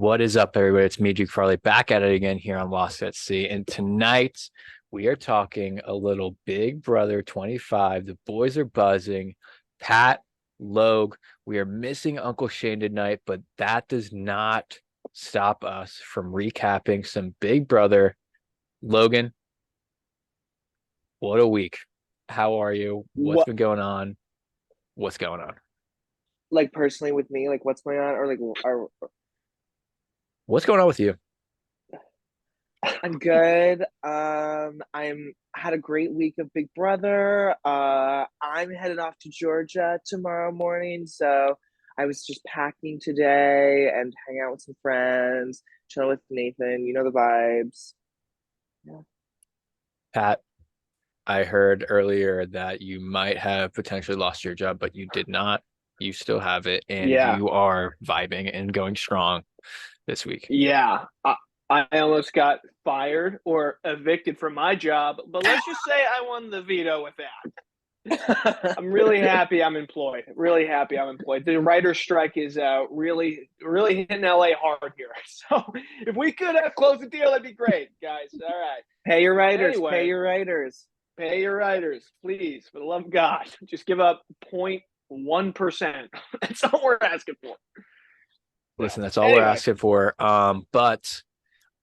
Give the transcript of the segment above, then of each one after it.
What is up, everybody? It's me, Duke Farley, back at it again here on Lost at Sea. And tonight we are talking a little Big Brother 25. The boys are buzzing. Pat, Logue, we are missing Uncle Shane tonight, but that does not stop us from recapping some Big Brother. Logan, what a week. How are you? What's What, been going on? What's going on? like personally with me, like what's going on, or What's going on with you? I'm good. I'm had a great week of Big Brother. I'm headed off to Georgia tomorrow morning, so I was just packing today and hanging out with some friends, chilling with Nathan. You know the vibes. Yeah. Pat, I heard earlier that you might have potentially lost your job, but you did not. You still have it, and Yeah, you are vibing and going strong this week. Yeah, I almost got fired or evicted from my job, but let's just say I won the veto with that. I'm really happy I'm employed. Really happy I'm employed. The writer's strike is really hitting LA hard here. So if we could close the deal, that'd be great, guys. All right. pay your writers. Pay Anyway, your writers. pay your writers, please, for the love of God. Just give up 0.1%. That's all we're asking for. Yeah. Listen, that's all we're Anyway, asking for. But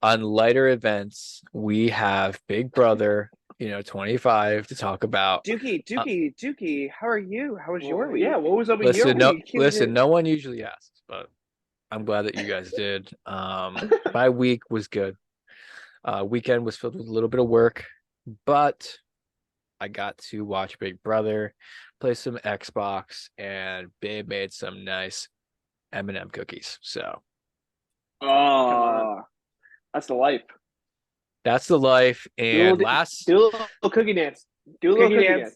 on lighter events, we have Big Brother, 25 to talk about. Dookie, how are you? How was your well, week? yeah. What was up with your Listen, no, week? listen, no one usually asks, but I'm glad that you guys did. My week was good. Weekend was filled with a little bit of work, but I got to watch Big Brother, play some Xbox, and Babe made some nice M&M cookies. So Come on, Oh, that's the life. that's the life. Do a And little, last, do a little cookie dance. Do a little cookie cookie dance. dance.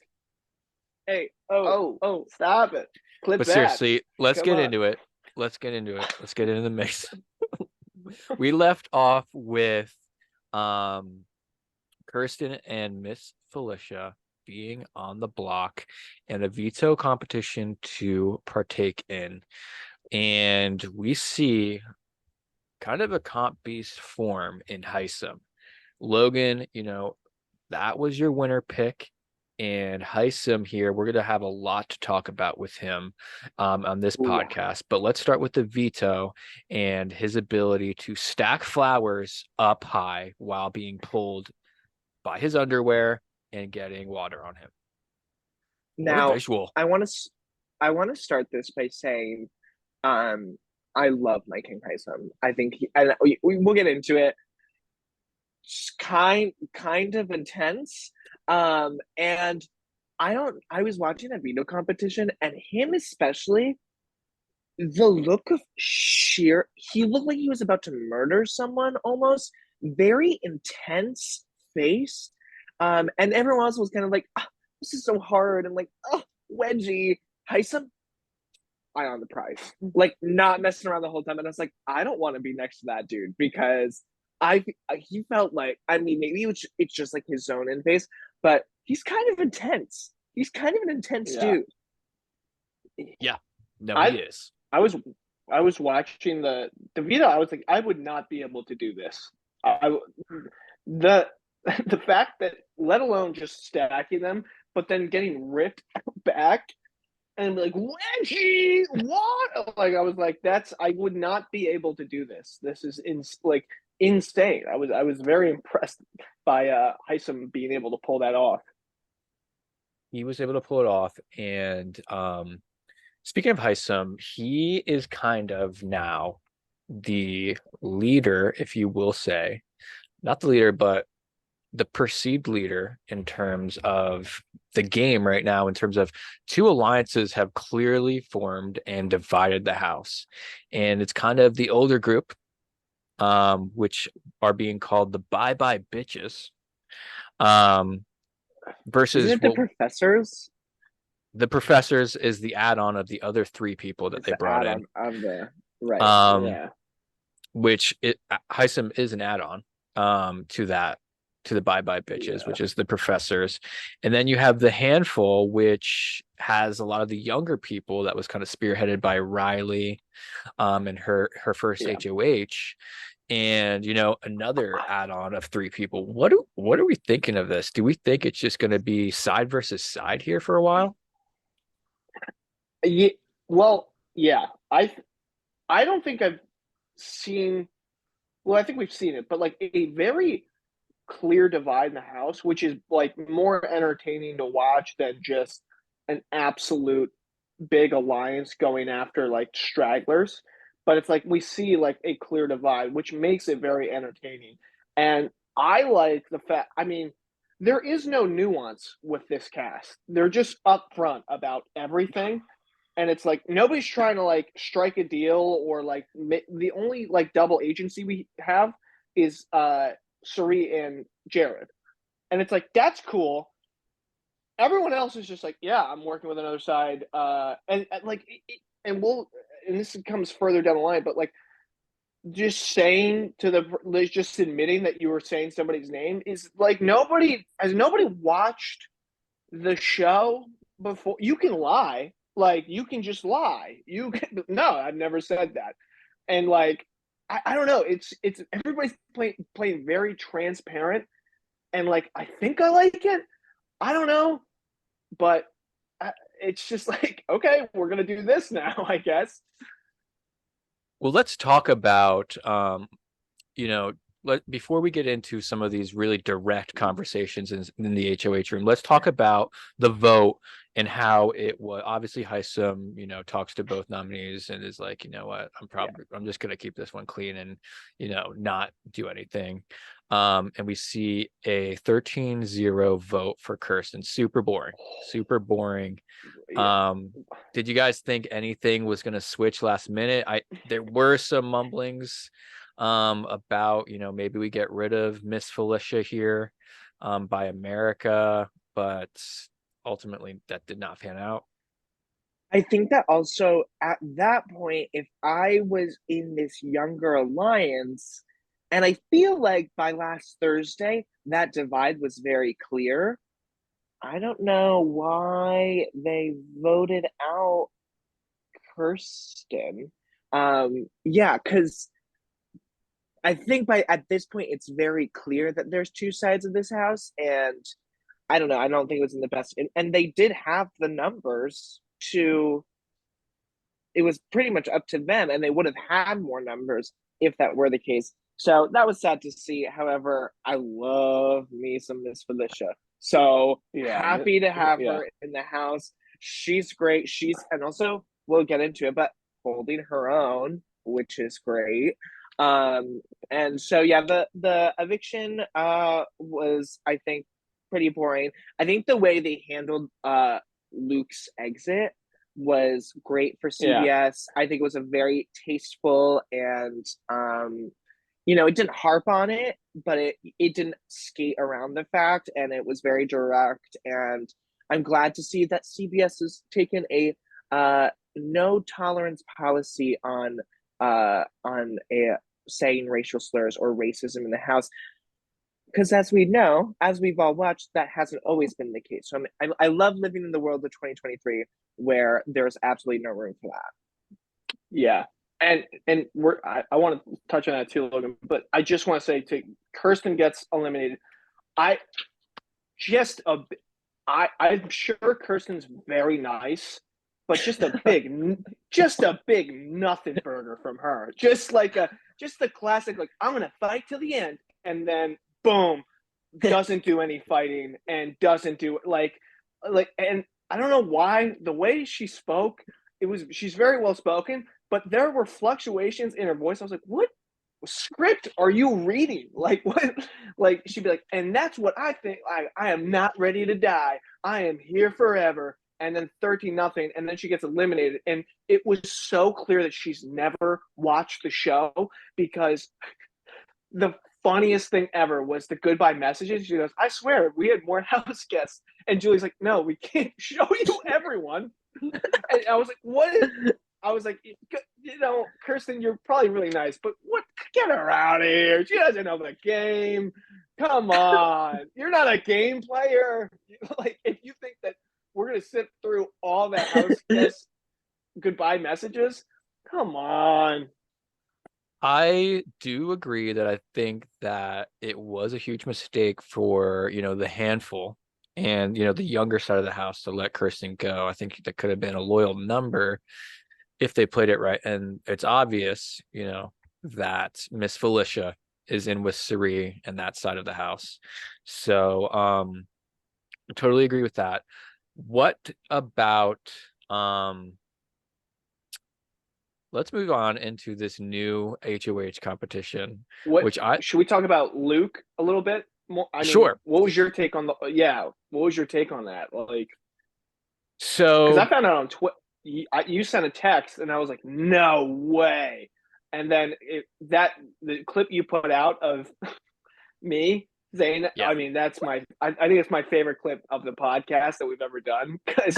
Hey, oh, stop it. Clip but that. seriously, let's Come get on. into it. Let's get into it. Let's get into the mix. We left off with um Kirsten and Miss Felicia being on the block and a veto competition to partake in. And we see kind of a comp beast form in HISAM. Logan, that was your winner pick. And HISAM here, we're going to have a lot to talk about with him on this Ooh. podcast. But let's start with the veto and his ability to stack flowers up high while being pulled by his underwear and getting water on him. What a Now, visual. I want to I want to start this by saying, um, I love my King Tyson. I think and we'll get into it. Kind of intense. And I don't. I was watching that veto competition, and him especially. The look of sheer. He looked like he was about to murder someone almost. Very intense face. And everyone else was kind of like, "Ah, this is so hard, and like, oh, wedgie. Heisem, eye on the prize. Like, not messing around the whole time. And I was like, I don't want to be next to that dude because he felt like, I mean, maybe it's just like his zone in face, but he's kind of intense. He's kind of an intense Yeah. dude. Yeah, no, he I is. I was I was watching the video. I was like, I would not be able to do this. I the the fact that let alone just stacking them, but then getting ripped back and like Wedgie, what? Like I was like, that's I would not be able to do this. This is like insane. I was very impressed by Heisam being able to pull that off. He was able to pull it off. And speaking of Hisam, he is kind of now the leader, if you will say, not the leader, but the perceived leader in terms of the game right now, in terms of two alliances have clearly formed and divided the house. And it's kind of the older group, which are being called the bye bye bitches, um, Isn't versus it the what professors? the professors is the add-on of the other three people that It's they the brought in. add-on of the right. Um, Yeah. which Hisam is an add-on to that. to the Bye Bye Bitches, Yeah. which is the professors. And then you have the handful, which has a lot of the younger people that was kind of spearheaded by Riley, and her first Yeah. HOH. And another add-on of three people. What are we thinking of this? Do we think it's just going to be side versus side here for a while? Yeah. Well, yeah. I don't think I've seen. Well, I think we've seen it, but like a very clear divide in the house, which is like more entertaining to watch than just an absolute big alliance going after like stragglers. But it's like we see like a clear divide, which makes it very entertaining. And I like the fact, I mean, there is no nuance with this cast. They're just upfront about everything. And it's like nobody's trying to like strike a deal or like the only like double agency we have is Suri and Jared. And it's like that's cool. Everyone else is just like, yeah, I'm working with another side, and like, and we'll, and this comes further down the line, but like, just saying to just admitting that you were saying somebody's name is like nobody watched the show before. You can lie, like you can just lie. You can no, I've never said that, and like, I don't know. It's everybody's playing very transparent, and like I think I like it. I don't know, but it's just like, okay, we're gonna do this now, I guess. Well, let's talk about you know, before we get into some of these really direct conversations in the HOH room, let's talk about the vote and how it was. Obviously, HISAM, talks to both nominees and is like, you know what, I'm just gonna keep this one clean and not do anything. And we see a 13-0 vote for Kirsten. Super boring. Super boring. Yeah. Did you guys think anything was gonna switch last minute? There were some mumblings about maybe we get rid of Miss Felicia here by America, but ultimately that did not pan out. I think that also at that point, if I was in this younger alliance, and I feel like by last Thursday, that divide was very clear. I don't know why they voted out Kirsten. Yeah, because I think by at this point it's very clear that there's two sides of this house, and I don't know. I don't think it was in the best, and they did have the numbers to. It was pretty much up to them, and they would have had more numbers if that were the case. So that was sad to see. However, I love me some Miss Felicia. So Yeah. happy to have Yeah. her in the house. She's great. And also we'll get into it, but holding her own, which is great. And so yeah, the eviction was, I think, pretty boring. I think the way they handled Luke's exit was great for Yeah. CBS. I think it was a very tasteful and it didn't harp on it, but it didn't skate around the fact, and it was very direct. And I'm glad to see that CBS has taken a no tolerance policy on a saying racial slurs or racism in the house, because as we know, as we've all watched, that hasn't always been the case. So I love living in the world of 2023 where there's absolutely no room for that. Yeah. And I want to touch on that too, Logan, but I just want to say to Kirsten gets eliminated. I just a I'm sure Kirsten's very nice, but just a big nothing burger from her. Just the classic, like, I'm gonna fight till the end, and then boom, doesn't do any fighting and doesn't do and I don't know why the way she spoke, she's very well spoken, but there were fluctuations in her voice. I was like, what script are you reading? Like, what? Like, she'd be like, and that's what I think. I am not ready to die. I am here forever. And then 13-0, and then she gets eliminated. And it was so clear that she's never watched the show, because the funniest thing ever was the goodbye messages. She goes, I swear we had more house guests. And Julie's like, no, we can't show you everyone. And I was like, what? I was like, Kirsten, you're probably really nice, but what? Get her out of here. She doesn't know the game. Come on. You're not a game player. Like, if you think that we're going to sit through all the house guest goodbye messages, come on. I do agree that I think that it was a huge mistake for, the handful and, the younger side of the house to let Kirsten go. I think that could have been a loyal number if they played it right. And it's obvious, that Miss Felicia is in with Suri and that side of the house. So, I totally agree with that. What about, um, let's move on into this new HOH competition, What which I should we talk about Luke a little bit more? I mean, sure. what was your take on what was your take on that? Like, because I So found out on Twitter, you sent a text, and I was like, no way. And then the clip you put out of me saying, yeah, I mean, I think it's my favorite clip of the podcast that we've ever done, because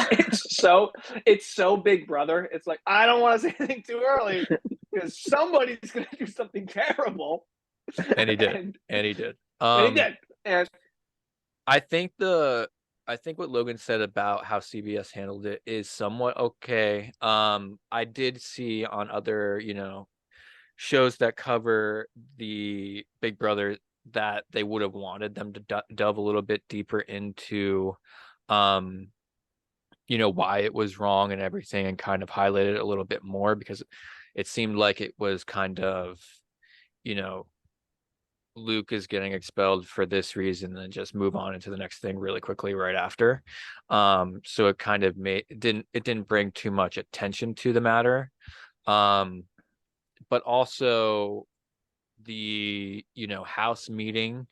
it's so Big Brother. It's like, I don't want to say anything too early because somebody's going to do something terrible. and he did, and, and he did. and he did. And I think what Logan said about how CBS handled it is somewhat okay. I did see on other, shows that cover the Big Brother that they would have wanted them to delve a little bit deeper into, um, why it was wrong and everything, and kind of highlight it a little bit more, because it seemed like it was kind of, you know, Luke is getting expelled for this reason and just move on into the next thing really quickly right after. So it kind of it didn't bring too much attention to the matter. But also the, house meeting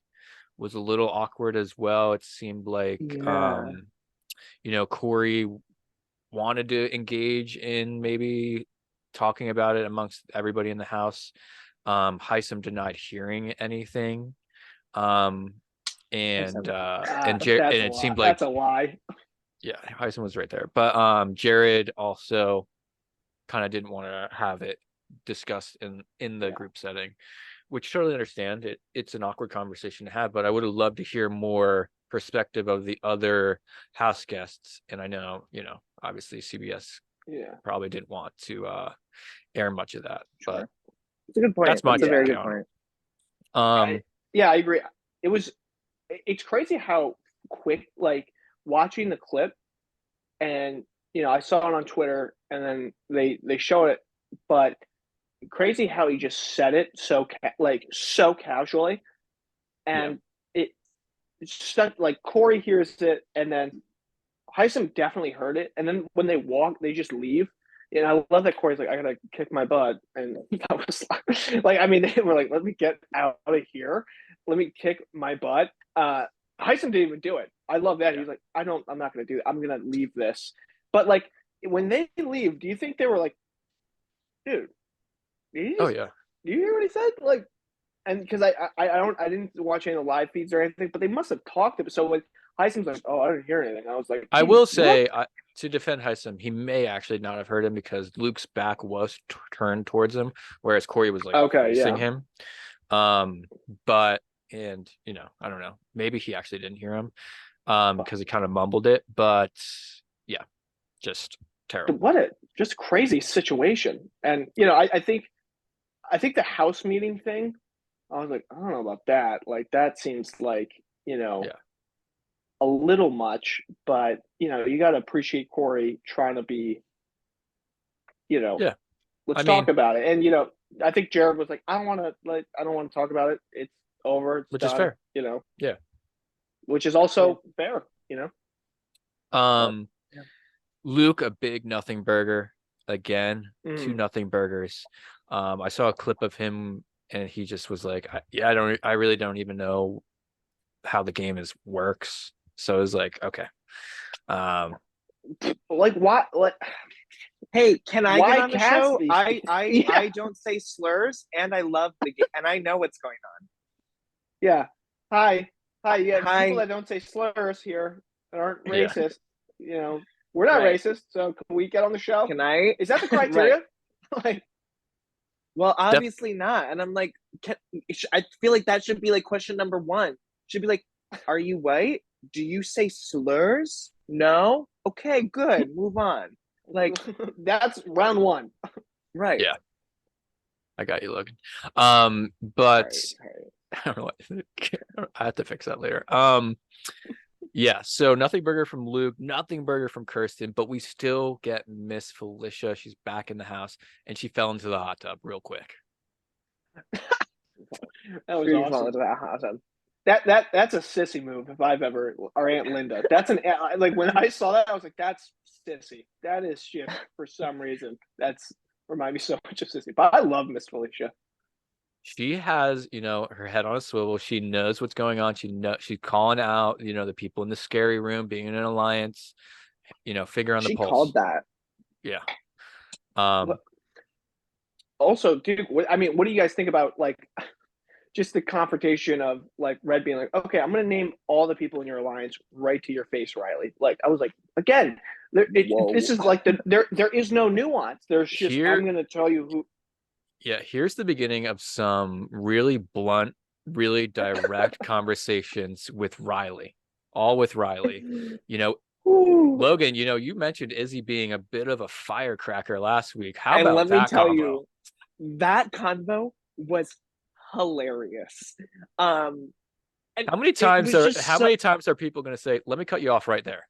was a little awkward as well. It seemed like, yeah, Corey wanted to engage in maybe talking about it amongst everybody in the house. HISAM denied hearing anything. Um, and and it seemed like, that's a lie. yeah, HISAM was right there. But Jared also kind of didn't want to have it discussed in the Yeah. group setting, which totally understand. It's an awkward conversation to have, but I would have loved to hear more perspective of the other house guests. And I know, obviously CBS Yeah, probably didn't want to air much of that, but Sure. It's a good point. that's my That's a very take good on point. it. I agree. It's crazy how quick, like, watching the clip, and I saw it on Twitter, and then they showed it, but crazy how he just said it so casually, Yeah. and it's stuck. Like, Corey hears it, and then Heisem definitely heard it, and then when they walk, they just leave. And I love that Corey's like, I gotta kick my butt, and that was like, I mean, they were like, let me get out of here, let me kick my butt. Heisem didn't even do it. I love that. Yeah. He's like, I'm not gonna do it. I'm gonna leave this. But like, when they leave, do you think they were like, dude, did he Oh just? yeah. Do you hear what he said? Like, and because I didn't watch any of the live feeds or anything, but they must have talked. So like, Heisem's like, oh, I didn't hear anything. I was like, I will what? say, to defend HISAM, he may actually not have heard him because Luke's back was turned towards him, whereas Corey was like Okay, facing yeah. him. But and I don't know, maybe he actually didn't hear him, because he kind of mumbled it. But yeah, just terrible. What a just crazy situation. And I think the house meeting thing, I was like, I don't know about that. Like, that seems like, Yeah. a little much, but you got to appreciate Corey trying to be, Yeah. let's I talk mean, about it. And I think Jared was like, I don't want to talk about it. It's over. It's which is done. fair. Yeah. Which is also fair. But, Um, yeah. Luke, a big nothing burger again, two Mm. nothing burgers. I saw a clip of him and he just was like, I really don't even know how the game works. So it was like, okay. Like, what? Like, Hey, can I get why on the cast show? these I people? I Yeah. I don't say slurs, and I love the game, and I know what's going on. Yeah. Hi. Yeah. The Hi. people that don't say slurs here that aren't Yeah. racist, we're not Right. racist. So can we get on the show? Can I? Is that the criteria? Like, Well, obviously not. And I'm like, I feel like that should be like question number one. She'd be like, "Are you white? Do you say slurs? No? Okay, good. Move on." Like, That's round one. right. Yeah, I got you, Logan. Sorry, But sorry. I don't know what I have to fix that later. Yeah, so nothing burger from Luke, nothing burger from Kirsten, but we still get Miss Felicia. She's back in the house, and she fell into the hot tub real quick. That was Free fall awesome. into that hot tub. That's a sissy move if I've ever, or Aunt Linda. That's an, like, when I saw that, I was like, that's sissy. That is shit for some reason. That's remind me so much of sissy. But I love Miss Felicia. She has, her head on a swivel. She knows what's going on. She's calling out, the people in the scary room, being in an alliance, finger on the She pulse. called that. Yeah. Also, dude, I mean, what do you guys think about, like, just the confrontation of, like, Red being like, okay, I'm gonna name all the people in your alliance right to your face, Riley. Like, I was like, again, Whoa. this is like there is no nuance. There's just, I'm gonna tell you who. Yeah, here's the beginning of some really blunt, really direct conversations with Riley. All with Riley. Logan, you mentioned Izzy being a bit of a firecracker last week. How And about let me that tell combo? you, that convo was hilarious. And How many it times was are just how so many times are people going to say, "Let me cut you off right there"?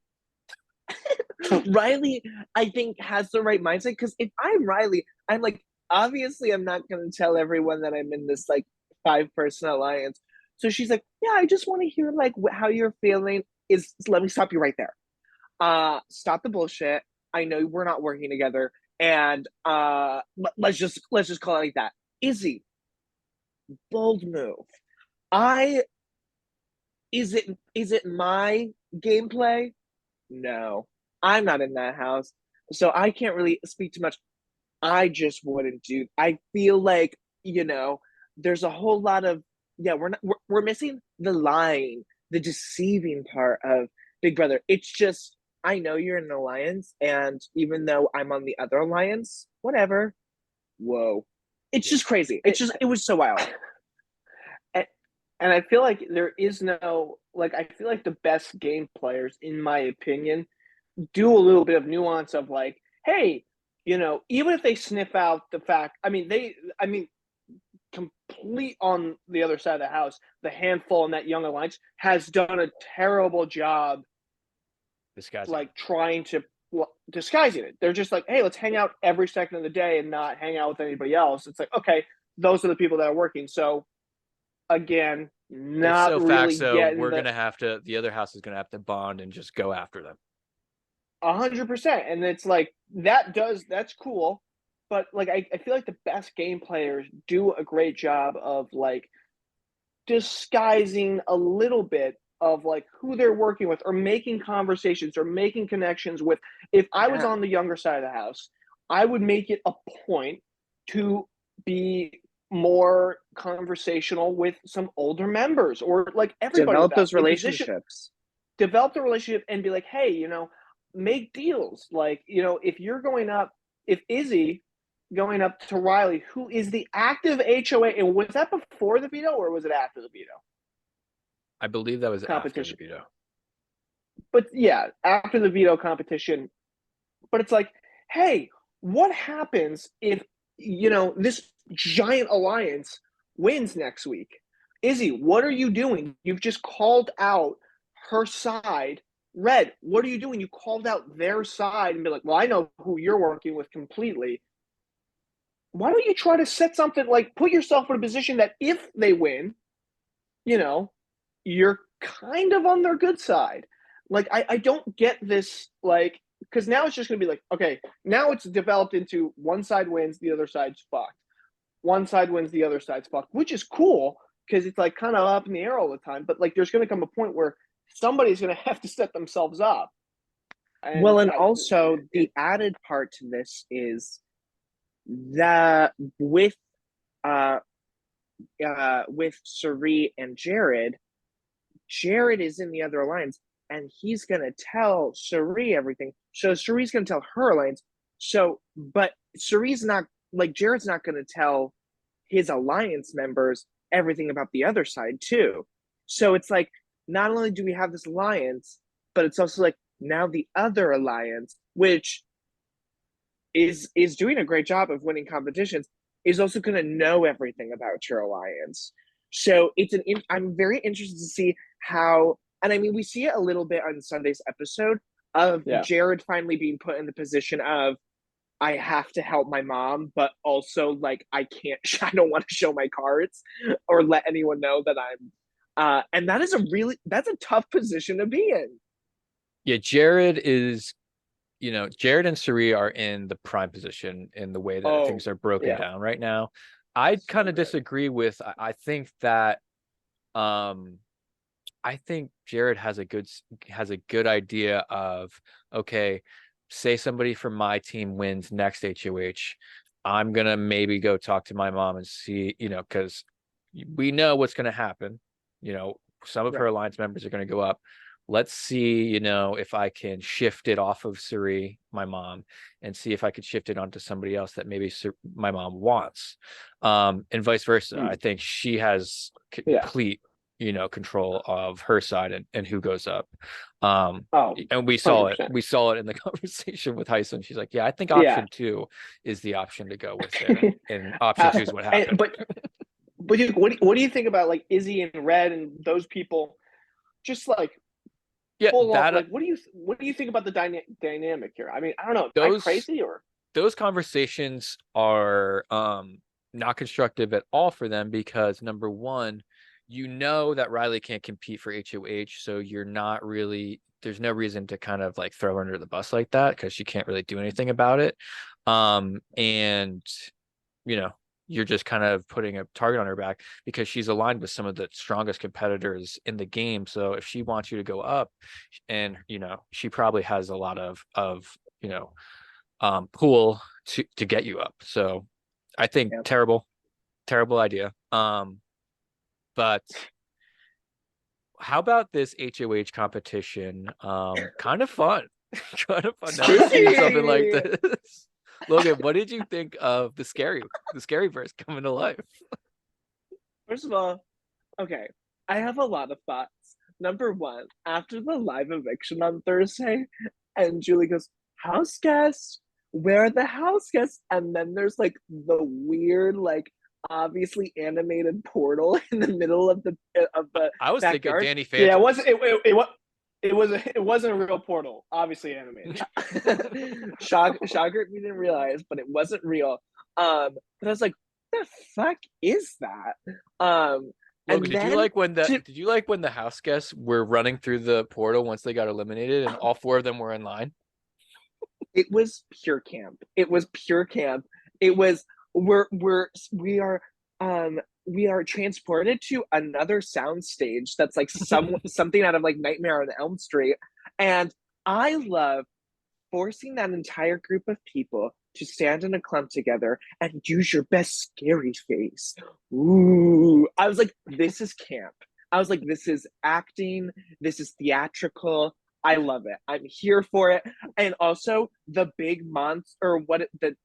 Riley, I think, has the right mindset, because if I'm Riley, I'm like, obviously, I'm not going to tell everyone that I'm in this like 5-person alliance. So she's like, yeah, I just want to hear like how you're feeling. Let me stop you right there. Stop the bullshit. I know we're not working together, and let's just call it like that. Izzy, bold move. I is it my gameplay? No, I'm not in that house, so I can't really speak too much. I just wouldn't do. I feel like, there's a whole lot of, yeah, we're missing the lying, the deceiving part of Big Brother. It's just, I know you're in an alliance, and even though I'm on the other alliance, whatever. Whoa, it's Yeah. just crazy. It was so wild. And I feel like there is no, like, I feel like the best game players, in my opinion, do a little bit of nuance of, like, hey, even if they sniff out the fact, I mean, complete on the other side of the house, the handful in that young alliance has done a terrible job, Disguising. like, trying to disguising it. They're just like, hey, let's hang out every second of the day and not hang out with anybody else. It's like, okay, those are the people that are working. So again, If not so really facts, so getting we're gonna have to. The other house is gonna have to bond and just go after them. 100%. And it's like, that's cool. But, like, I feel like the best game players do a great job of, like, disguising a little bit of, like, who they're working with, or making conversations or making connections with. If I was Yeah. on the younger side of the house, I would make it a point to be more conversational with some older members, or like everybody Develop without those in position, relationships. develop the relationship and be like, hey, make deals. Like, if you're going up, if Izzy going up to Riley, who is the active HOA, and was that before the veto or was it after the veto I believe that was after the competition? veto. But yeah, after the veto competition. But it's like, hey, what happens if, this giant alliance wins next week? Izzy, what are you doing? You've just called out her side. Red, what are you doing? You called out their side and be like, well, I know who you're working with completely. Why don't you try to set something, like, put yourself in a position that if they win, you're kind of on their good side. Like, I don't get this, like, because now it's just going to be like, okay, now it's developed into one side wins, the other side's fucked. One side wins, the other side's fucked, which is cool because it's like kind of up in the air all the time. But, like, there's going to come a point where somebody's going to have to set themselves up. Well, and also the added part to this is that with Sari and Jared is in the other alliance, and he's gonna tell Sari everything. So Sari's gonna tell her alliance. But Sari's not, like, Jared's not gonna tell his alliance members everything about the other side too. So it's like, not only do we have this alliance, but it's also like now the other alliance, which is doing a great job of winning competitions, is also going to know everything about your alliance. So I'm very interested to see how, and I mean, we see it a little bit on Sunday's episode of Yeah. Jared finally being put in the position of, I have to help my mom, but also like I can't, I don't want to show my cards or let anyone know that I'm, and that's a tough position to be in. Yeah, Jared is, Jared and Suri are in the prime position in the way that Oh, things are broken yeah. down right now. I So kind of good. disagree with, I think that, I think Jared has a good idea of, okay, say somebody from my team wins next HOH. I'm gonna maybe go talk to my mom and see, because we know what's gonna happen. Some of her Right. alliance members are gonna go up. Let's see, if I can shift it off of Suri, my mom, and see if I could shift it onto somebody else that maybe my mom wants. And vice versa. I think she has Yeah. complete control of her side and who goes up. Oh, And we saw it. 100%. We saw it in the conversation with HISAM. She's like, yeah, I think Yeah. option 2 is the option to go with there. And option 2 is what And, happened. but what do you think about like Izzy and Red and those people? Just like Yeah, full on, that like what do you think about the dynamic here? I mean, I don't know. Am I those crazy or? those conversations are not constructive at all for them because number one, that Riley can't compete for HOH, so you're not really there's no reason to kind of like throw her under the bus like that because she can't really do anything about it. And you know, you're just kind of putting a target on her back because she's aligned with some of the strongest competitors in the game. So if she wants you to go up, and she probably has a lot of pool to get you up. So I think Yeah. terrible idea. But how about this HOH competition? Kind of fun. Kind of fun. Never seen something like Spooky. this. Logan, what did you think of the scary verse coming to life? First of all, okay, I have a lot of thoughts. Number one, after the live eviction on Thursday, and Julie goes, house guests, where are the house guests? And then there's like the weird, like obviously animated portal in the middle of the I was thinking backyard. Danny Yeah, Phantom. it wasn't a real portal, obviously animated. Shocker, we didn't realize, but it wasn't real. But I was like, what the fuck is that? Logan, And did you then like when to, the house guests were running through the portal once they got eliminated and all 4 of them were in line? it was pure camp. It was pure camp. It was we are transported to another sound stage that's like something out of like Nightmare on Elm Street. And I love forcing that entire group of people to stand in a clump together and use your best scary face. Ooh. I was like, this is camp. I was like, this is acting, this is theatrical. I love it. I'm here for it. And also the big monster or the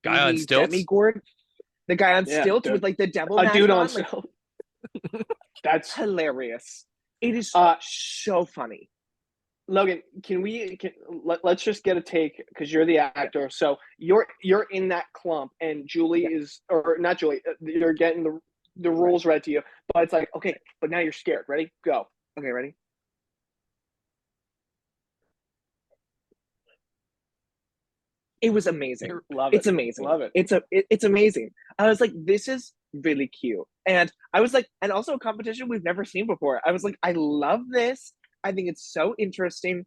Guy on BB stilts? demigod, the guy on Yeah, stilts dude. with like the devil A mask dude on on, like sale. That's hilarious. It is so funny. Logan, let's just get a take because you're the actor. So you're in that clump, and Julie is, or not Julie. You're getting the rules read to you, but it's like okay, but now you're scared. Ready? Go. Okay, ready? It was amazing. Love it. It's amazing. Love it. It's amazing. I was like, this is really cute. And I was like, and also a competition we've never seen before. I was like, I love this. I think it's so interesting.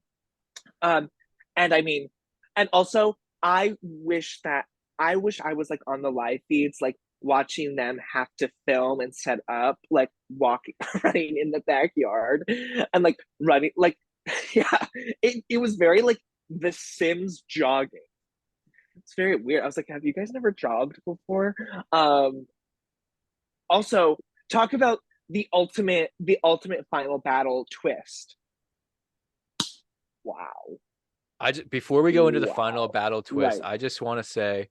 Um, and I mean, and also I wish I was like on the live feeds, like watching them have to film and set up, like walking running in the backyard and like running like yeah, it was very like The Sims jogging. It's very weird. I was like, have you guys never jogged before? Um, Also, talk about the ultimate final battle twist. Wow. Before we go into the final Wow. battle twist, Right. I just want to say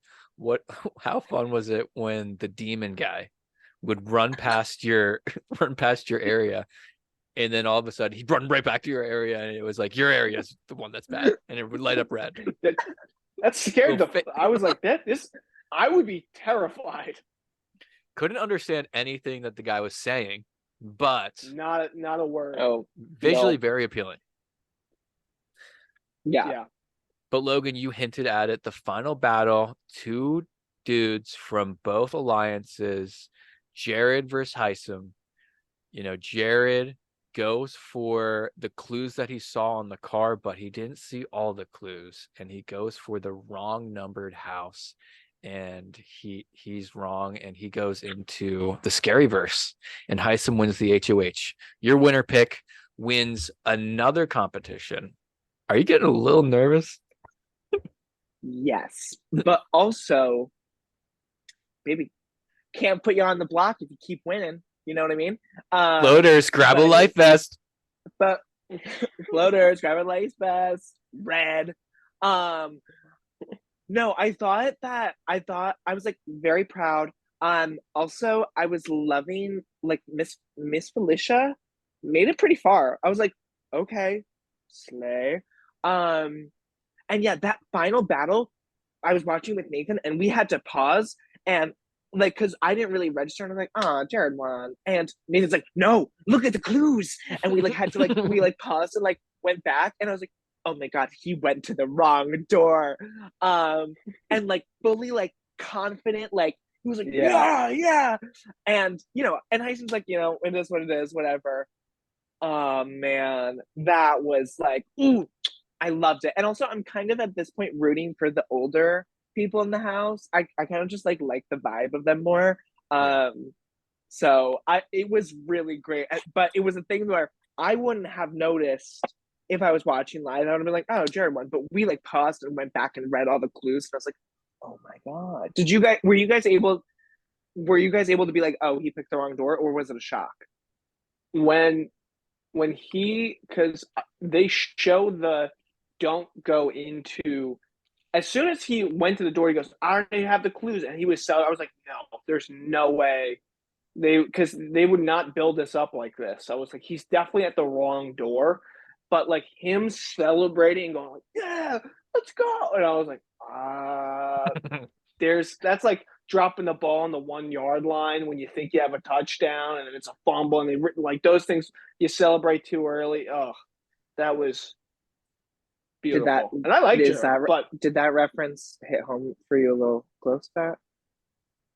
how fun was it when the demon guy would run past your run past your area And then all of a sudden he'd run right back to your area, and it was like your area is the one that's bad, and it would light up red. That scared So I was like, I would be terrified. couldn't understand anything that the guy was saying, but Not a word. Oh, visually no. very appealing. Yeah. But Logan, you hinted at it. The final battle, two dudes from both alliances, Jared versus HISAM. Jared goes for the clues that he saw on the car, but he didn't see all the clues, and he goes for the wrong numbered house, and he's wrong, and he goes into the scary verse, and HISAM wins the HOH. Your winner pick wins another competition. Are you getting a little nervous? Yes. But also, baby, can't put you on the block if you keep winning. You know what I mean? Loaders, grab a life vest. But floaters, grab a lace vest, red. No, I was like very proud. Also I was loving like Miss Felicia made it pretty far. I was like, okay, slay. And yeah, that final battle, I was watching with Nathan and we had to pause and like because I didn't really register and I'm like, Jared won. And Nathan's like, no, look at the clues. And we like had to like we like paused and like went back and I was like, oh my god, he went to the wrong door. And like fully like confident, like he was like, yeah. And and Heisen's like, it is what it is, whatever. Oh man, that was like, ooh, I loved it. And also I'm kind of at this point rooting for the older people in the house. I kind of just like the vibe of them more. So it was really great. But it was a thing where I wouldn't have noticed if I was watching live. I would have been like, oh, Jared won. But we like paused and went back and read all the clues. And I was like, oh my God. Were you guys able to be like, oh, he picked the wrong door, or was it a shock? When because they show the don't go into, as soon as he went to the door, he goes, I already have the clues. And he was I was like, no, there's no way. Because they would not build this up like this. I was like, he's definitely at the wrong door. But like him celebrating and going like, yeah, let's go. And I was like, that's like dropping the ball on the 1 yard line when you think you have a touchdown and it's a fumble and they like those things you celebrate too early. Oh, that was beautiful. And I like Jared, but did that reference hit home for you a little close, Pat?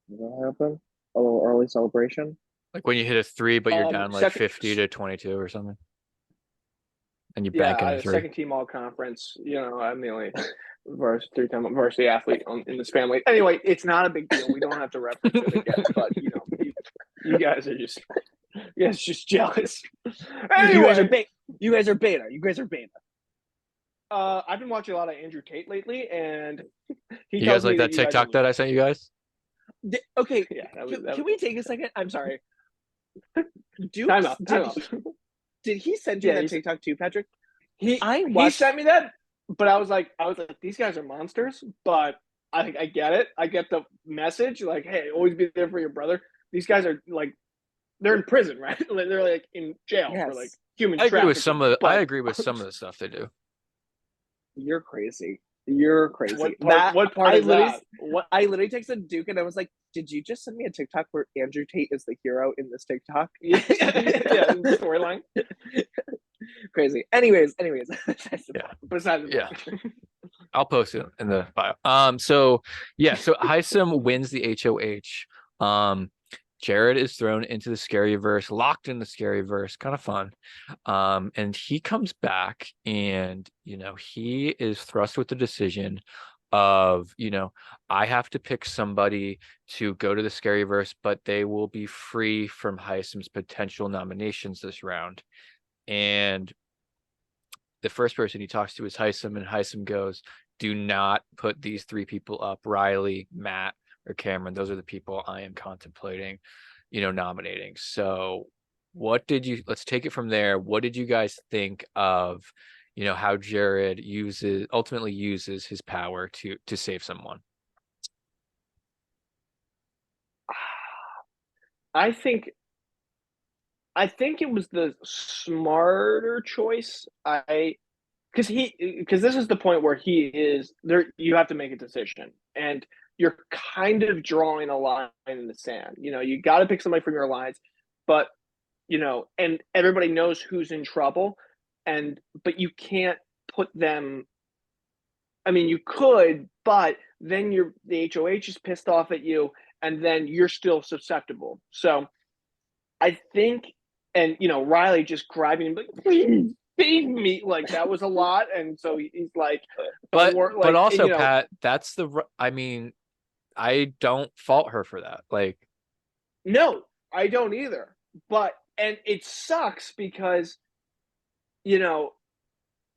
Did that happen? A little early celebration? Like when you hit a 3, but you're down like 50 to 22 or something. And you bank in a 3. Second team all conference. I'm the only three-time varsity athlete in this family. Anyway, it's not a big deal. We don't have to reference it again. But you guys are just jealous. Anyway, you guys are beta. You guys are beta. I've been watching a lot of Andrew Tate lately, and you guys like that TikTok that I sent you guys? Okay, can we take a second? I'm sorry. Time out. Did he send you that TikTok too, Patrick? He sent me that, but I was like, these guys are monsters. But I get it. I get the message. Like, hey, always be there for your brother. These guys are like, they're in prison, right? They're like in jail for like human trafficking. I agree with some of the stuff they do. You're crazy. What part is that? I literally texted Duke and I was like, did you just send me a TikTok where Andrew Tate is the hero in this TikTok? Yeah, storyline. Crazy. Anyways. Besides I'll post it in the bio. So HISAM wins the HOH. Jared is thrown into the scary verse, locked in the scary verse, kind of fun. And he comes back and, he is thrust with the decision of, I have to pick somebody to go to the scary verse, but they will be free from HISAM's potential nominations this round. And the first person he talks to is HISAM, and HISAM goes, do not put these 3 people up, Riley, Matt, or Cameron. Those are the people I am contemplating, nominating. So let's take it from there. What did you guys think of, how Jared ultimately uses his power to save someone? I think I think it was the smarter choice. Because this is the point where he is there. You have to make a decision, and you're kind of drawing a line in the sand. You got to pick somebody from your alliance, but and everybody knows who's in trouble, but you can't put them. I mean, you could, but then the HOH is pissed off at you, and then you're still susceptible. So I think, and Riley just grabbing him like, please save me, like that was a lot, and so he's like, but also, and, Pat, that's I mean, I don't fault her for that. Like, no, I don't either. And it sucks because,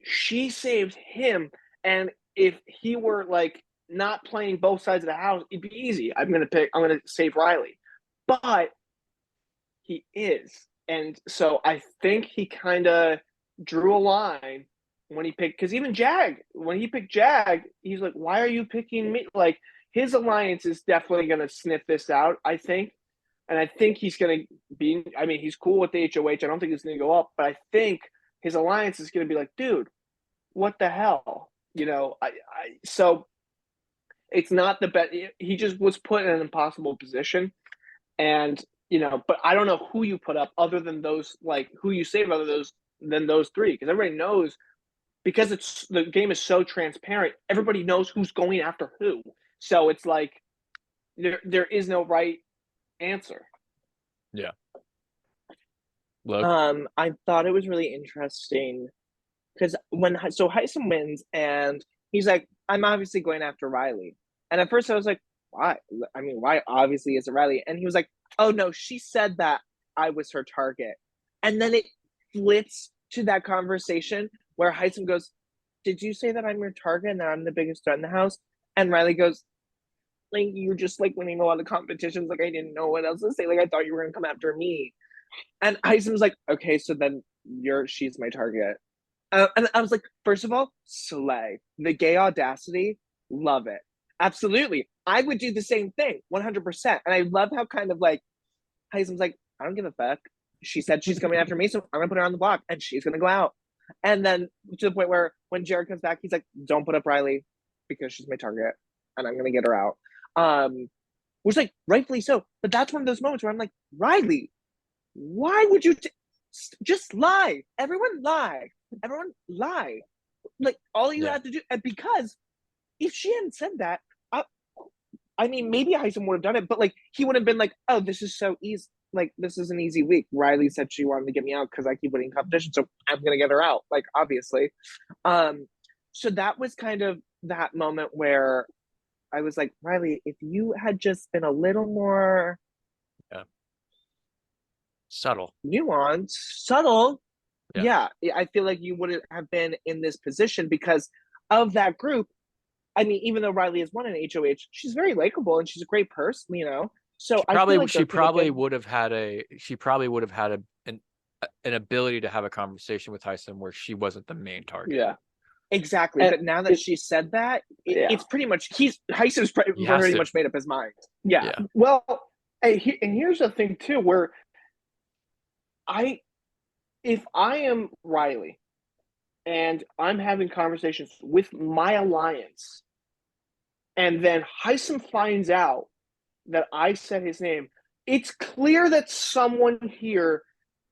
she saved him, and if he were like not playing both sides of the house, it'd be easy. I'm gonna save Riley, but he is, and so I think he kind of drew a line when he picked. Because even when he picked Jag, he's like, "Why are you picking me?" Like his alliance is definitely gonna sniff this out, I think, and I think he's gonna be. I mean, he's cool with the HOH. I don't think it's gonna go up, but I think his alliance is gonna be like, "Dude, what the hell?" So it's not the best. He just was put in an impossible position, and but I don't know who you put up other than those, like who you save other than those three, because everybody knows, because the game is so transparent. Everybody knows who's going after who, so it's like there is no right answer. Yeah. Look. I thought it was really interesting because HISAM wins and he's like, I'm obviously going after Riley. And at first I was like, why? I mean, why obviously is it Riley? And he was like, oh no, she said that I was her target. And then it flips to that conversation where HISAM goes, did you say that I'm your target and that I'm the biggest threat in the house? And Riley goes, like, you're just like winning a lot of competitions. Like, I didn't know what else to say. Like, I thought you were gonna come after me. And HISAM's like, okay, so then she's my target. And I was like, first of all, slay. The gay audacity, love it. Absolutely. I would do the same thing, 100%. And I love how kind of like, HISAM's like, I don't give a fuck. She said she's coming after me, so I'm going to put her on the block, and she's going to go out. And then to the point where when Jared comes back, he's like, don't put up Riley because she's my target, and I'm going to get her out. Which, like, rightfully so. But that's one of those moments where I'm like, Riley, why would you just lie? Everyone lie. Like, all you have to do, and because if she hadn't said that, I mean, maybe HISAM would have done it, but like he would have been like, oh, this is so easy. Like, this is an easy week. Riley said she wanted to get me out because I keep winning competition, so I'm gonna get her out. Like, obviously. So that was kind of that moment where I was like, Riley, if you had just been a little more subtle, yeah, I feel like you wouldn't have been in this position because of that group. I mean, even though Riley has won an HOH, she's very likable and she's a great person, So she probably would have had an ability to have a conversation with HISAM where she wasn't the main target. Yeah, exactly. But now that she said that, it's pretty much HISAM's pretty much made up his mind. Yeah. Well, and here's the thing too, where if I am Riley and I'm having conversations with my alliance, and then HISAM finds out that I said his name, it's clear that someone here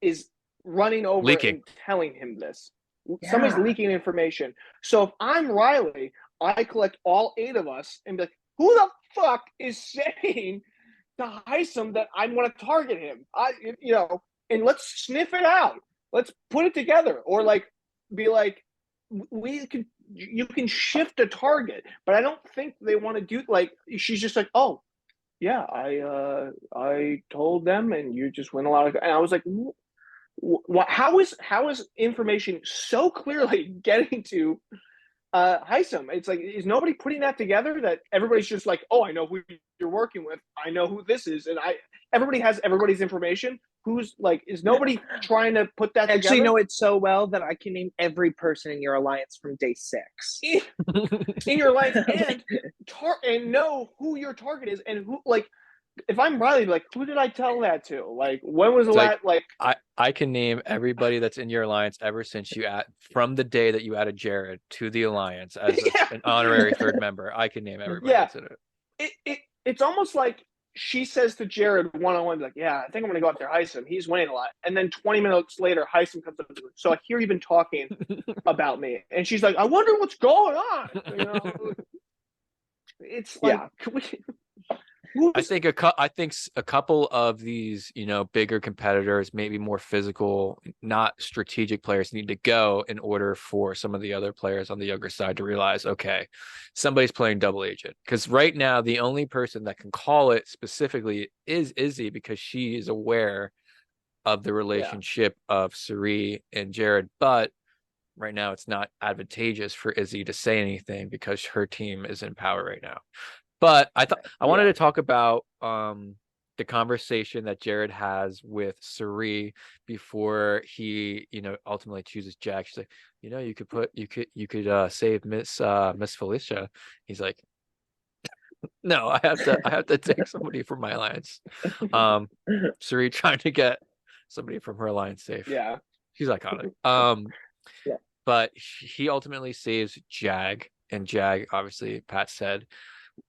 is running over and telling him this. Yeah. Somebody's leaking information. So if I'm Riley, I collect all 8 of us and be like, who the fuck is saying to HISAM that I'm going to target him? And let's sniff it out. Let's put it together, or like be like, you can shift a target, but I don't think they want to do, like, she's just like, oh yeah, I told them, and you just went a lot of, and I was like, how is information so clearly getting to HISAM? It's like, is nobody putting that together, that everybody's just like, oh, I know who you're working with, I know who this is, and everybody has everybody's information. Who's like, is nobody trying to put that together? Actually, know it so well that I can name every person in your alliance from day 6 in your alliance, and know who your target is, and who, like, if I'm Riley, like, who did I tell that to? Like, when was the It's like last, like, I can name everybody that's in your alliance ever since you from the day that you added Jared to the alliance as yeah, an honorary third member. I can name everybody yeah. that's in it. It's almost like she says to Jared one on one, like, yeah, I think I'm gonna go after Hisam. He's winning a lot. And then 20 minutes later, Hisam comes up to her. So I hear you've been talking about me. And she's like, I wonder what's going on. You know, it's like, Yeah. I think a couple of these, bigger competitors, maybe more physical, not strategic players need to go in order for some of the other players on the younger side to realize, okay, somebody's playing double agent. Because right now, the only person that can call it specifically is Izzy, because she is aware of the relationship of Suri and Jared. But right now, it's not advantageous for Izzy to say anything because her team is in power right now. But I wanted to talk about the conversation that Jared has with Suri before he, ultimately chooses Jack. She's like, you could save Miss Felicia. He's like, no, I have to take somebody from my alliance. Suri trying to get somebody from her alliance safe. yeah. She's iconic. Yeah. But he ultimately saves Jag, and Jag, obviously, Pat said,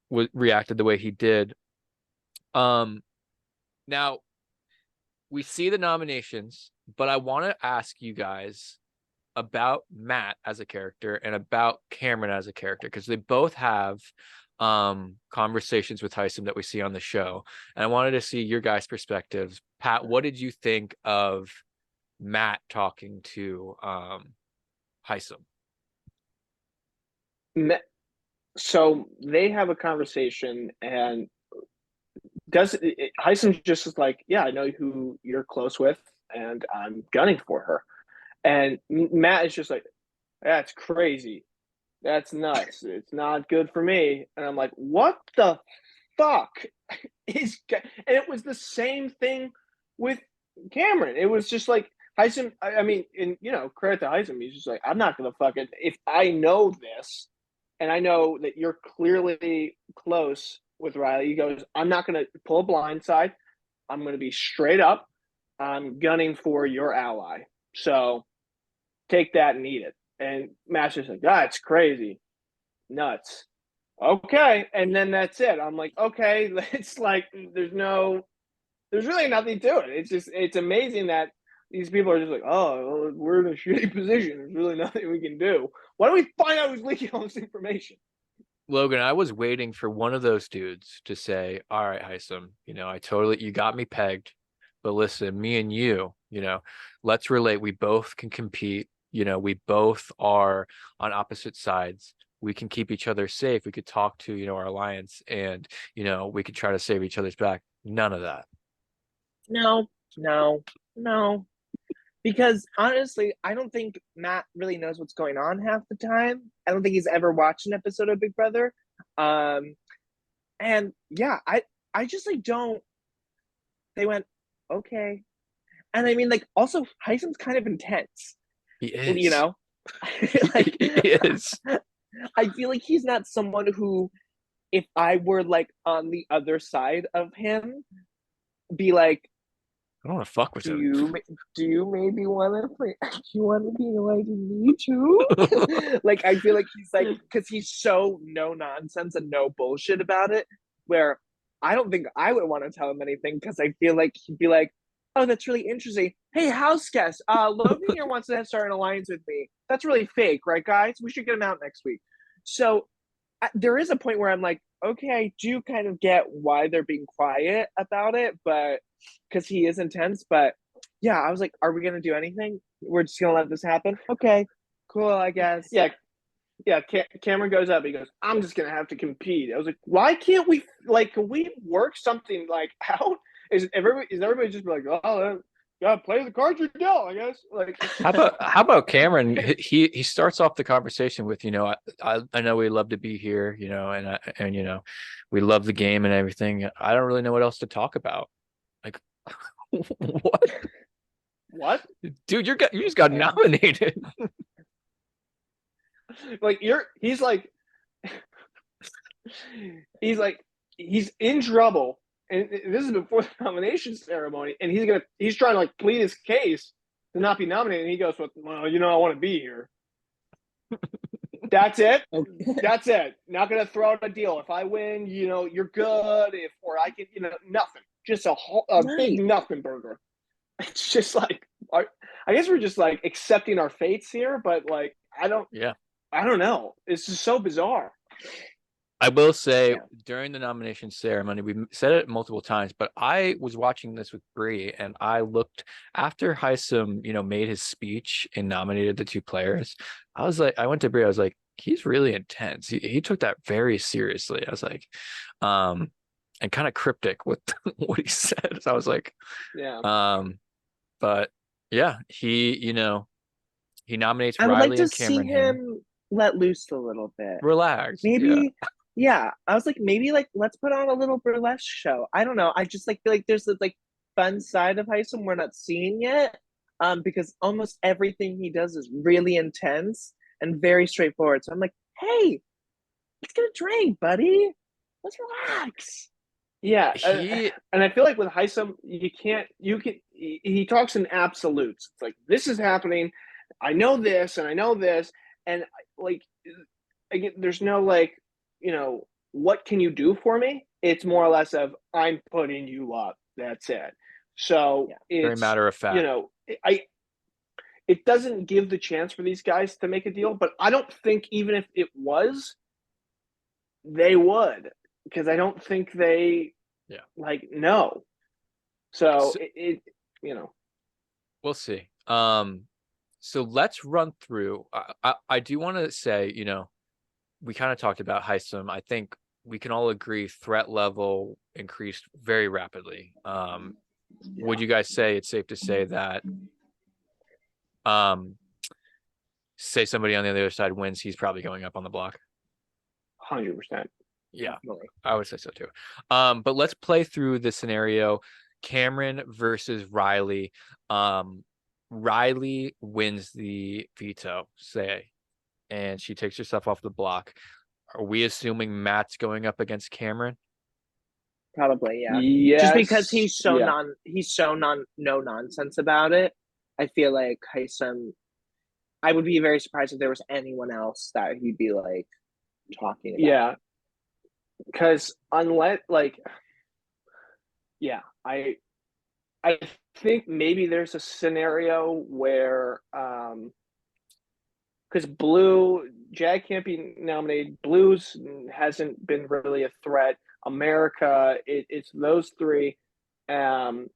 reacted the way he did. Now we see the nominations, but I want to ask you guys about Matt as a character and about Cameron as a character, because they both have conversations with Hisam that we see on the show. And I wanted to see your guys' perspectives. Pat, what did you think of Matt talking to Hisam? So they have a conversation, and Hisam's just is like, yeah, I know who you're close with, and I'm gunning for her. And Matt is just like, that's crazy. That's nuts. It's not good for me. And I'm like, what the fuck is? And it was the same thing with Cameron. It was just like Hisam. I mean, and credit to Hisam. He's just like, I'm not gonna fuck it. If I know this, and I know that you're clearly close with Riley, he goes, I'm not gonna pull a blind side. I'm gonna be straight up. I'm gunning for your ally. So take that and eat it. And Matt's just like, it's crazy. Nuts. Okay. And then that's it. I'm like, okay, it's like there's really nothing to it. It's amazing that these people are just like, oh, well, we're in a shitty position. There's really nothing we can do. Why don't we find out who's leaking all this information? Logan, I was waiting for one of those dudes to say, all right, Hisam, you got me pegged, but listen, me and you, let's relate. We both can compete. We both are on opposite sides. We can keep each other safe. We could talk to, our alliance, and, we could try to save each other's back. None of that. No. Because honestly, I don't think Matt really knows what's going on half the time. I don't think he's ever watched an episode of Big Brother. And yeah, I just like don't. They went, okay. And I mean, like, also Hysam's kind of intense. He is. Like, he is. I feel like he's not someone who, if I were like on the other side of him, be like, I don't want to fuck with him. Do you maybe want to play? Do you want to be like me too? Like, I feel like he's like, because he's so no nonsense and no bullshit about it, where I don't think I would want to tell him anything, because I feel like he'd be like, oh, that's really interesting. Hey, house guest, Logan here wants to start an alliance with me. That's really fake, right, guys? We should get him out next week. So there is a point where I'm like, okay, I do kind of get why they're being quiet about it, but because he is intense. But yeah, I was like, are we gonna do anything? We're just gonna let this happen? Okay, cool, I guess. Yeah. Cameron goes up. He goes, I'm just gonna have to compete. I was like, why can't we can we work something like out? Is everybody just like, oh, gotta play the cards you're dealt, I guess. Like, how about Cameron? He starts off the conversation with, I know we love to be here, and we love the game and everything. I don't really know what else to talk about. Like, what? What? Dude, you just got nominated. Like he's in trouble, and this is before the nomination ceremony, and he's trying to like plead his case to not be nominated, and he goes, "Well, I want to be here." That's it. Okay. That's it. Not gonna throw out a deal. If I win, you're good. Or I can, nothing. Just a big Right. nothing burger. It's just like, I guess we're just like accepting our fates here, but like, I don't know. It's just so bizarre. I will say Yeah. during the nomination ceremony, we said it multiple times, but I was watching this with Bree, and I looked after HISAM, made his speech and nominated the two players. I went to Bree, I was like, he's really intense. He took that very seriously. I was like, and kind of cryptic with what he said. So I was like, Yeah. but yeah, he nominates I would like Riley to and see Cameron Hammond. him let loose a little bit. Relax. Yeah. Maybe, yeah. I was like, maybe like let's put on a little burlesque show. I don't know. I just like feel like there's this like fun side of Heisem we're not seeing yet. Because almost everything he does is really intense and very straightforward. So I'm like, hey, let's get a drink, buddy. Let's relax. Yeah, He and I feel like with Heisem, he talks in absolutes. It's like, this is happening. I know this, and I know this, and like, again, there's no like, what can you do for me? It's more or less of, I'm putting you up. That's it. So Yeah. very it's, matter of fact. I it doesn't give the chance for these guys to make a deal, but I don't think even if it was, they would, because I don't think they like no. So So, we'll see. So let's run through. I do want to say, we kind of talked about Heisem. I think we can all agree threat level increased very rapidly. Would you guys say it's safe to say that say somebody on the other side wins, he's probably going up on the block? 100%. Yeah, Definitely. I would say so too. But let's play through the scenario. Cameron versus Riley. Riley wins the veto, say, and she takes herself off the block. Are we assuming Matt's going up against Cameron? Probably, yeah. Yes. Just because he's so yeah. no nonsense about it. I feel like Heisem. I would be very surprised if there was anyone else that he'd be like talking about. Yeah. Because unless I think maybe there's a scenario where because Jag can't be nominated. Blues hasn't been really a threat. America, it's those three. And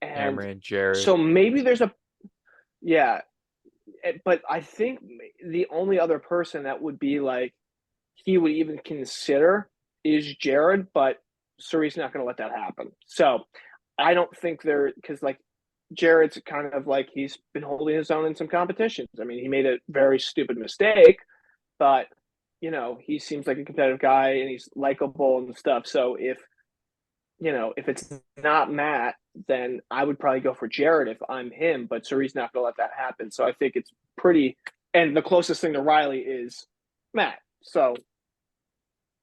Cameron, Jared. so maybe there's but I think the only other person that would be like he would even consider is Jared, but Suri's not going to let that happen. So I don't think because like Jared's kind of like he's been holding his own in some competitions. I mean, he made a very stupid mistake, but he seems like a competitive guy and he's likable and stuff. So if it's not Matt, then I would probably go for Jared if I'm him, but Suri's not going to let that happen. So I think it's pretty, and the closest thing to Riley is Matt. So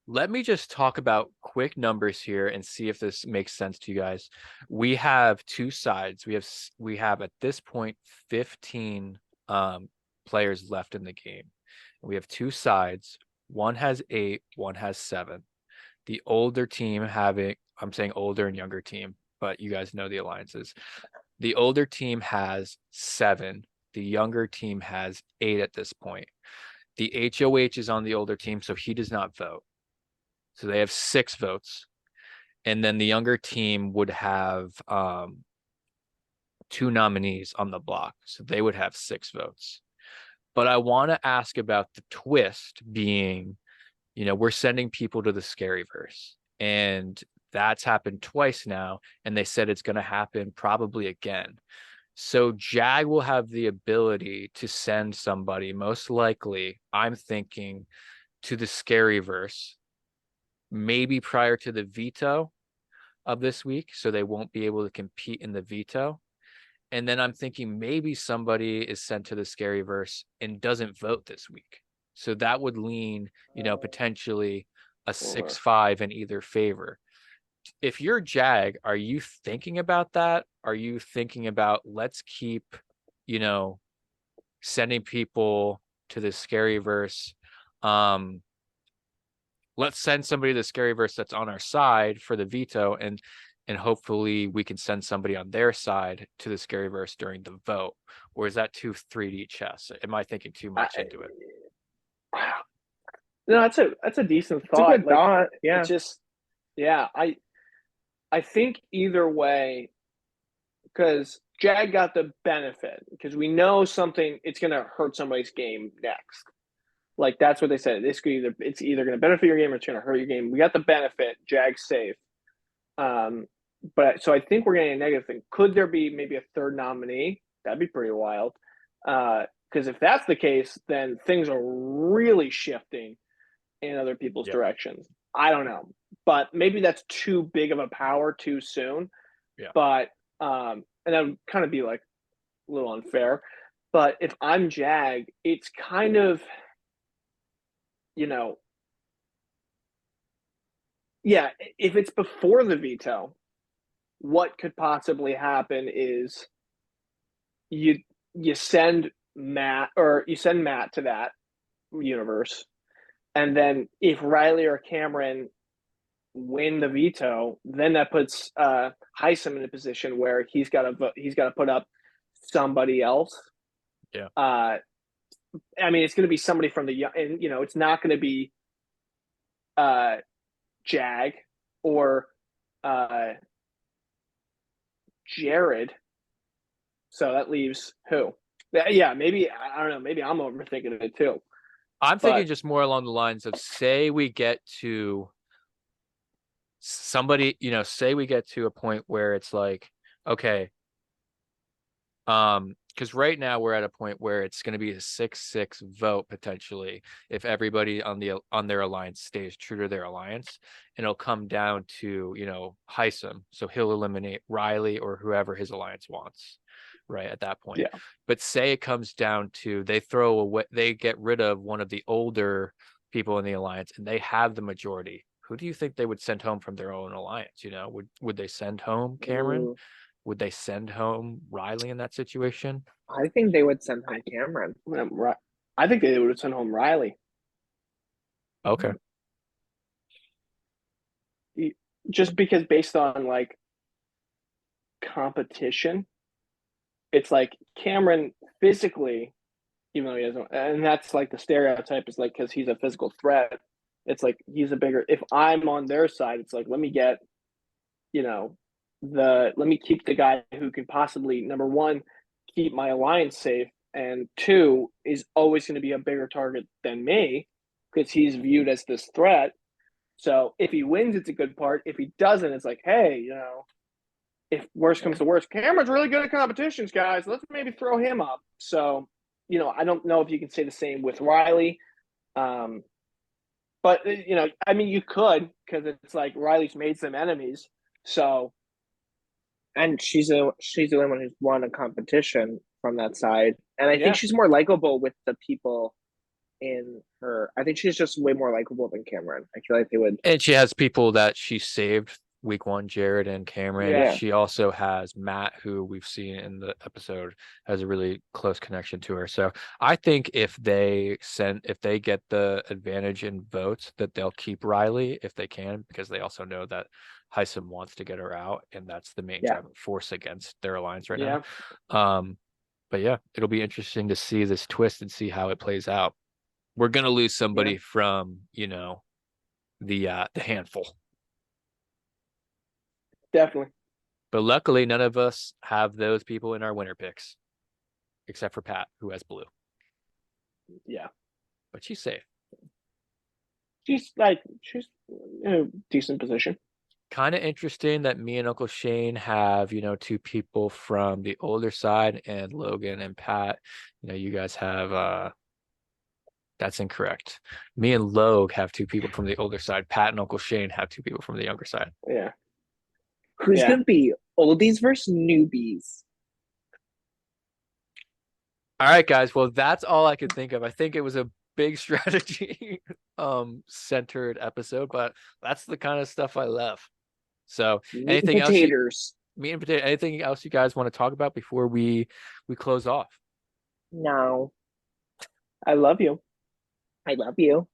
let me just talk about quick numbers here and see if this makes sense to you guys. We have two sides. We have at this point 15 players left in the game. We have two sides. One has 8, one has 7. The older team I'm saying older and younger team, but you guys know the alliances. The older team has 7. The younger team has 8 at this point. The HOH is on the older team, so he does not vote. So they have 6 votes. And then the younger team would have 2 nominees on the block. So they would have 6 votes. But I want to ask about the twist being, we're sending people to the Scaryverse. And that's happened twice now. And they said it's going to happen probably again. So Jag will have the ability to send somebody, most likely, I'm thinking, to the Scaryverse, maybe prior to the veto of this week, so they won't be able to compete in the veto. And then I'm thinking maybe somebody is sent to the Scaryverse and doesn't vote this week. So that would lean, potentially a 6-5 in either favor. if you're Jag, are you thinking about that? Are you thinking about let's keep, sending people to the scary verse? Let's send somebody to the scary verse that's on our side for the veto, and hopefully we can send somebody on their side to the scary verse during the vote. Or is that too 3D chess? Am I thinking too much into it? No, that's a decent It's a thought. good thought. Yeah. It's just, yeah, I think either way, because Jag got the benefit because we know it's going to hurt somebody's game next. Like that's what they said. It's either going to benefit your game or it's going to hurt your game. We got the benefit. Jag's safe. But so I think we're getting a negative thing. Could there be maybe a third nominee? That'd be pretty wild. Because if that's the case, then things are really shifting in other people's directions. I don't know, but maybe that's too big of a power too soon. Yeah. But and that would kind of be like a little unfair. But if I'm Jag, it's kind of, yeah, if it's before the veto, what could possibly happen is you send Matt to that universe, and then if Riley or Cameron win the veto, then that puts HISAM in a position where he's got to put up somebody else. Yeah. I mean, it's going to be somebody from and it's not going to be Jag or Jared. So that leaves who? Yeah, maybe, I don't know. Maybe I'm overthinking it too. I'm thinking just more along the lines of, say we get to somebody, say we get to a point where it's like, okay, because right now we're at a point where it's going to be a 6-6 vote potentially if everybody on their alliance stays true to their alliance, and it'll come down to HISAM, so he'll eliminate Riley or whoever his alliance wants, right at that point. Yeah. But say it comes down to they get rid of one of the older people in the alliance and they have the majority. Who do you think they would send home from their own alliance? Would they send home Cameron? Ooh. Would they send home Riley in that situation? I think they would send home Cameron. I think they would have sent home Riley. Okay. Just because based on like competition, it's like Cameron physically, even though he doesn't, and that's like the stereotype is like because he's a physical threat. It's like he's a bigger. If I'm on their side, it's like let me get, let me keep the guy who can possibly, number one, keep my alliance safe, and two, is always going to be a bigger target than me because he's viewed as this threat. So if he wins, it's a good part. If he doesn't, it's like, hey, if worse comes to worse, Cameron's really good at competitions, guys. Let's maybe throw him up. So, I don't know if you can say the same with Riley. But, I mean, you could, because it's like Riley's made some enemies. So, and she's the only one who's won a competition from that side, and I think she's more likable with the people in her. I think she's just way more likable than Cameron. I feel like they would. And she has people that she saved week one, Jared and Cameron. Yeah. She also has Matt, who we've seen in the episode has a really close connection to her. So I think if they get the advantage in votes, that they'll keep Riley if they can, because they also know that HISAM wants to get her out, and that's the main driving force against their alliance right now. But yeah, it'll be interesting to see this twist and see how it plays out. We're gonna lose somebody from the handful. Definitely. But luckily, none of us have those people in our winner picks, except for Pat, who has blue. Yeah. But she's safe. She's in a decent position. Kind of interesting that me and Uncle Shane have, two people from the older side, and Logan and Pat, you guys have, that's incorrect. Me and Logue have two people from the older side. Pat and Uncle Shane have two people from the younger side. Yeah. Who's gonna be oldies versus newbies? All right, guys. Well, that's all I could think of. I think it was a big strategy centered episode, but that's the kind of stuff I love. So Meat and anything else potatoes. meat and potato, anything else you guys want to talk about before we close off? No, I love you. I love you.